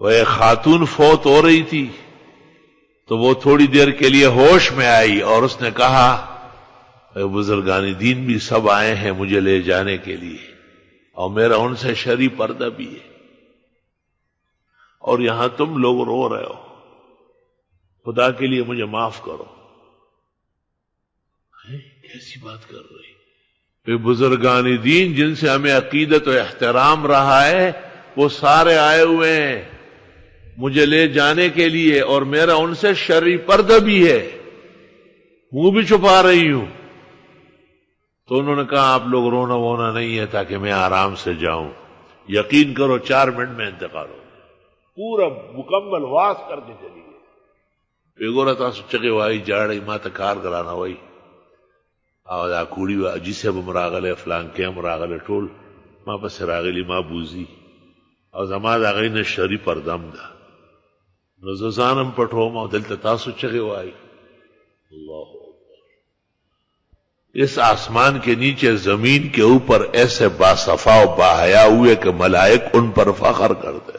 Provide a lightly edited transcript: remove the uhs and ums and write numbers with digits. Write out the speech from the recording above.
وہ ایک خاتون فوت ہو رہی تھی تو وہ تھوڑی دیر کے لیے ہوش میں آئی اور اس نے کہا بزرگان دین بھی سب آئے ہیں مجھے لے جانے کے لیے اور میرا ان سے شرعی پردہ بھی ہے اور یہاں تم لوگ رو رہے ہو، خدا کے لیے مجھے معاف کرو۔ کیسی بات کر رہی؟ بزرگان دین جن سے ہمیں عقیدت و احترام رہا ہے وہ سارے آئے ہوئے ہیں مجھے لے جانے کے لیے اور میرا ان سے شرعی پردہ بھی ہے، منہ بھی چھپا رہی ہوں۔ تو انہوں نے کہا آپ لوگ رونا وونا نہیں ہے تاکہ میں آرام سے جاؤں، یقین کرو 4 منٹ میں انتقال ہو پورا مکمل واس کر کے چلی گئی۔ پیگورا تھا سچکے وائی جاڑی ماں تکار کرانا وائی اور آ کوڑی جسے بمراغلے فلان کے مراغلے ٹول ماں پس راغلی ماں بوزی اور زماد آگئی نے شری پردم دا نززانم پٹھو ماں دل تتاسو چکے وائی۔ اللہ اس آسمان کے نیچے زمین کے اوپر ایسے باصفا و باحیا ہوئے کہ ملائک ان پر فخر کرتے